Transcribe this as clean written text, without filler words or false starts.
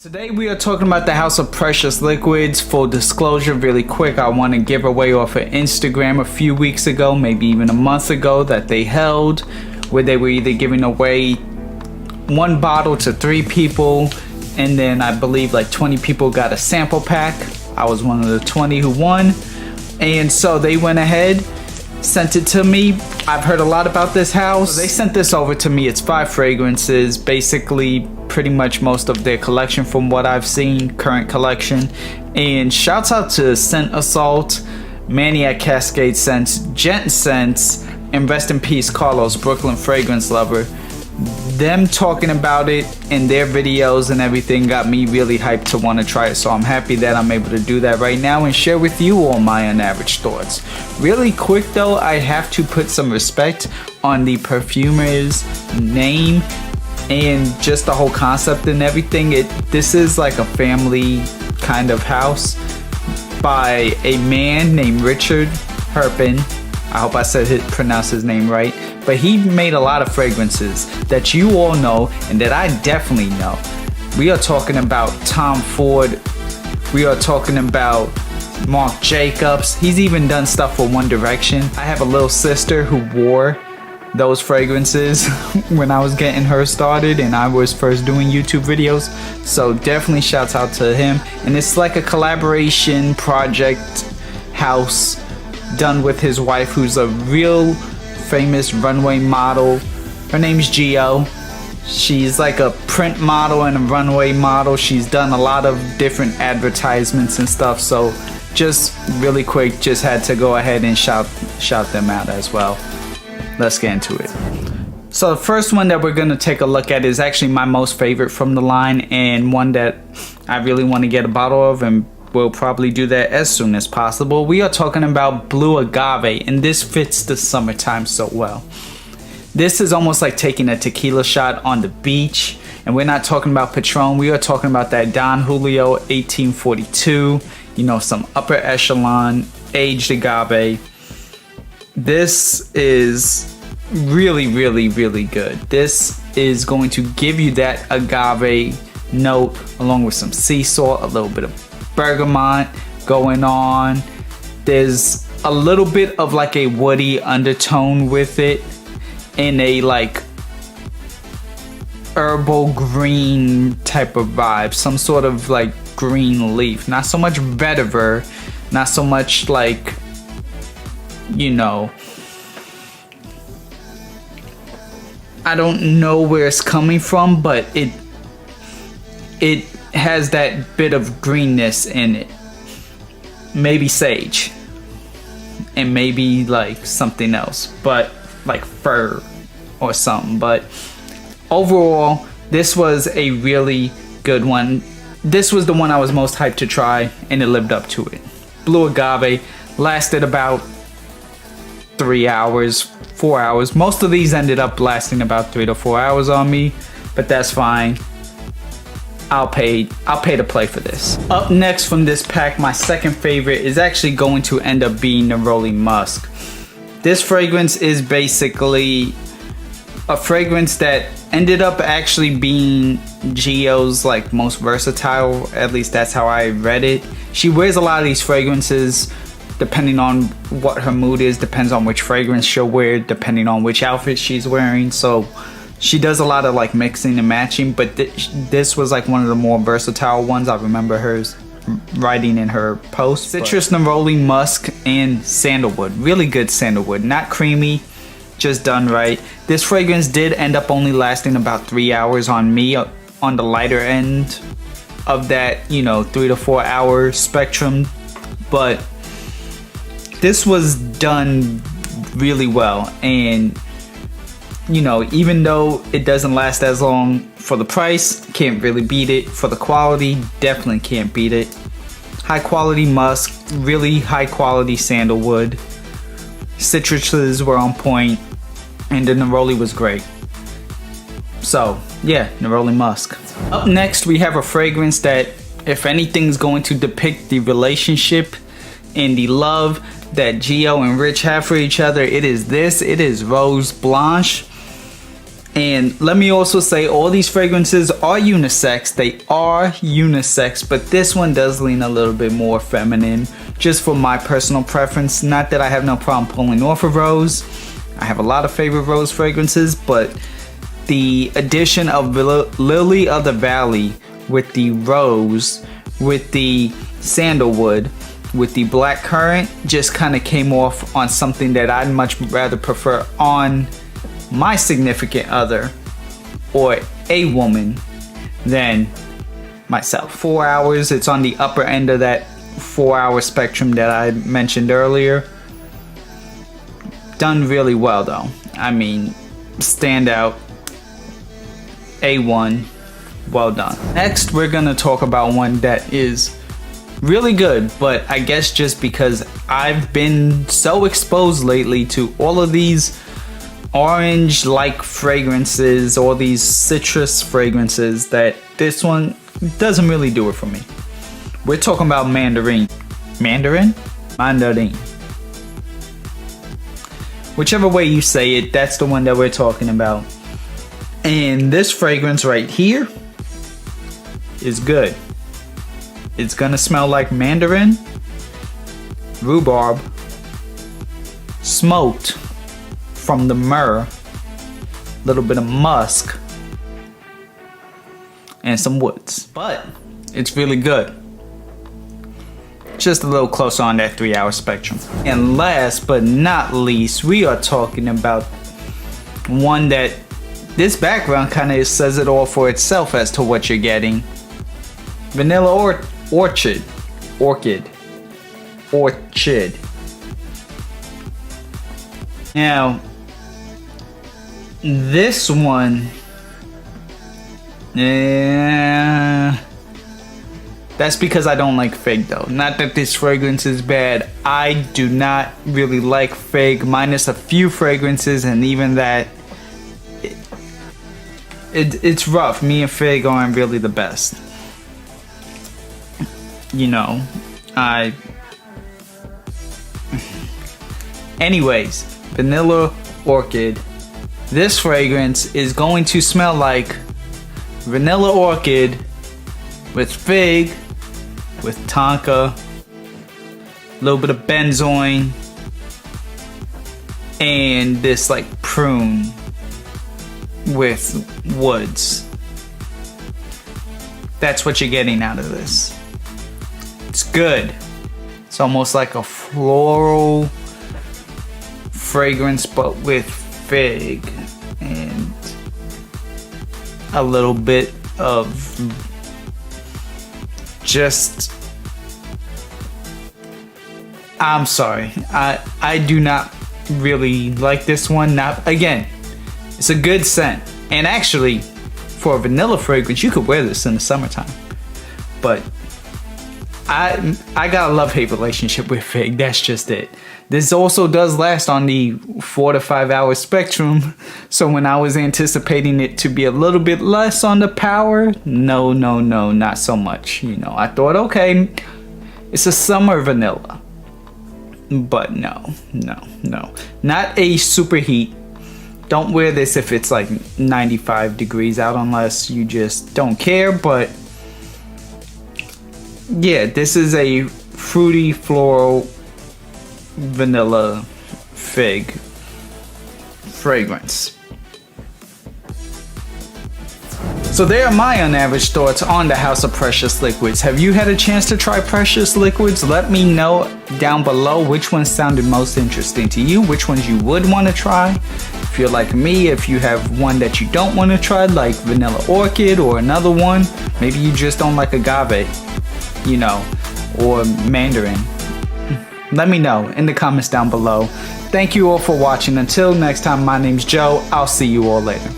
Today we are talking about the House of Precious Liquids. Full disclosure, really quick, I won a giveaway off of Instagram a few weeks ago, maybe even a month ago, that they held, where they were either giving away one bottle to 3 people, and then I believe like 20 people got a sample pack. I was one of the 20 who won, and so they went ahead, sent it to me. I've heard a lot about this house. They sent this over to me. It's 5 fragrances, basically pretty much most of their collection from what I've seen, current collection. And shouts out to Scent Assault, Maniac Cascade Scents, Gent Scents, and rest in peace Carlos, Brooklyn Fragrance Lover. Them talking about it in their videos and everything got me really hyped to want to try it, so I'm happy that I'm able to do that right now and share with you all my unaverage thoughts. Really quick though, I have to put some respect on the perfumer's name and just the whole concept and everything. This is like a family kind of house by a man named Richard Herpen. I hope I pronounced his name right. But he made a lot of fragrances that you all know and that I definitely know. We are talking about Tom Ford. We are talking about Marc Jacobs. He's even done stuff for One Direction. I have a little sister who wore those fragrances when I was getting her started and I was first doing YouTube videos. So definitely shouts out to him. And it's like a collaboration project house done with his wife, who's a real famous runway model. Her name's Gio. She's like a print model and a runway model. She's done a lot of different advertisements and stuff. So just really quick, just had to go ahead and shout them out as well. Let's get into it. So the first one that we're going to take a look at is actually my most favorite from the line, and one that I really want to get a bottle of, and we'll probably do that as soon as possible. We are talking about Blue Agave, and this fits the summertime so well. This is almost like taking a tequila shot on the beach, and we're not talking about Patron. We are talking about that Don Julio 1842, you know, some upper echelon aged agave. This is really, really, really good. This is going to give you that agave note along with some sea salt, a little bit of bergamot going on. There's a little bit of like a woody undertone with it in a like herbal green type of vibe, some sort of like green leaf, not so much vetiver, not so much like, you know, I don't know where it's coming from, but it has that bit of greenness in it. Maybe sage and maybe like something else, but like fir or something. But overall, this was a really good one. This was the one I was most hyped to try, and it lived up to it. Blue Agave lasted about 3 hours, 4 hours. Most of these ended up lasting about 3 to 4 hours on me, but that's fine. I'll pay to play for this. Up next from this pack, my second favorite is actually going to end up being Neroli Musk. This fragrance is basically a fragrance that ended up actually being Gio's like most versatile, at least that's how I read it. She wears a lot of these fragrances depending on what her mood is, depends on which fragrance she'll wear, depending on which outfit she's wearing. So she does a lot of like mixing and matching, but this was like one of the more versatile ones. I remember hers writing in her post. Citrus, Neroli Musk, and sandalwood. Really good sandalwood, not creamy, just done right. This fragrance did end up only lasting about 3 hours on me, on the lighter end of that, you know, 3 to 4 hour spectrum, but this was done really well. And you know, even though it doesn't last as long, for the price, can't really beat it. For the quality, definitely can't beat it. High quality musk, really high quality sandalwood. Citruses were on point, and the Neroli was great. So yeah, Neroli Musk. Up next, we have a fragrance that, if anything's going to depict the relationship and the love that Gio and Rich have for each other, it is this. It is Rose Blanche. And let me also say, all these fragrances are unisex. They are unisex, but this one does lean a little bit more feminine, just for my personal preference. Not that I have no problem pulling off a rose. I have a lot of favorite rose fragrances, but the addition of Lily of the Valley with the rose, with the sandalwood, with the black currant, just kind of came off on something that I'd much rather prefer on my significant other or a woman than myself. 4 hours, it's on the upper end of that 4-hour spectrum that I mentioned earlier. Done really well though. I mean, standout, A1, well done. Next, we're gonna talk about one that is really good, but I guess just because I've been so exposed lately to all of these orange-like fragrances, all these citrus fragrances, that this one doesn't really do it for me. We're talking about Mandarine. Mandarin? Mandarine. Whichever way you say it, that's the one that we're talking about. And this fragrance right here is good. It's gonna smell like mandarin, rhubarb, smoked from the myrrh, a little bit of musk, and some woods. But it's really good. Just a little closer on that 3-hour spectrum. And last but not least, we are talking about one that this background kind of says it all for itself as to what you're getting. Vanilla Orchid. Now, this one, that's because I don't like fig though. Not that this fragrance is bad. I do not really like fig, minus a few fragrances, and even that, it's rough. Me and fig aren't really the best. You know, anyways, Vanilla Orchid. This fragrance is going to smell like Vanilla Orchid with fig, with tonka, a little bit of benzoin, and this like prune with woods. That's what you're getting out of this. It's good. It's almost like a floral fragrance, but with fig and a little bit of just, I'm sorry, I do not really like this one. Not again, it's a good scent, and actually for a vanilla fragrance you could wear this in the summertime, but I got a love-hate relationship with fig. That's just it. This also does last on the 4 to 5 hour spectrum, so when I was anticipating it to be a little bit less on the power, no, not so much. You know, I thought, okay, it's a summer vanilla, but no, not a super heat. Don't wear this if it's like 95 degrees out unless you just don't care, but yeah, this is a fruity floral vanilla fig fragrance. So there are my unaverage thoughts on the House of Precious Liquids. Have you had a chance to try Precious Liquids? Let me know down below which ones sounded most interesting to you, which ones you would want to try. If you're like me, if you have one that you don't want to try, like Vanilla Orchid or another one, maybe you just don't like Agave, you know, or Mandarine. Let me know in the comments down below. Thank you all for watching. Until next time, my name's Joe. I'll see you all later.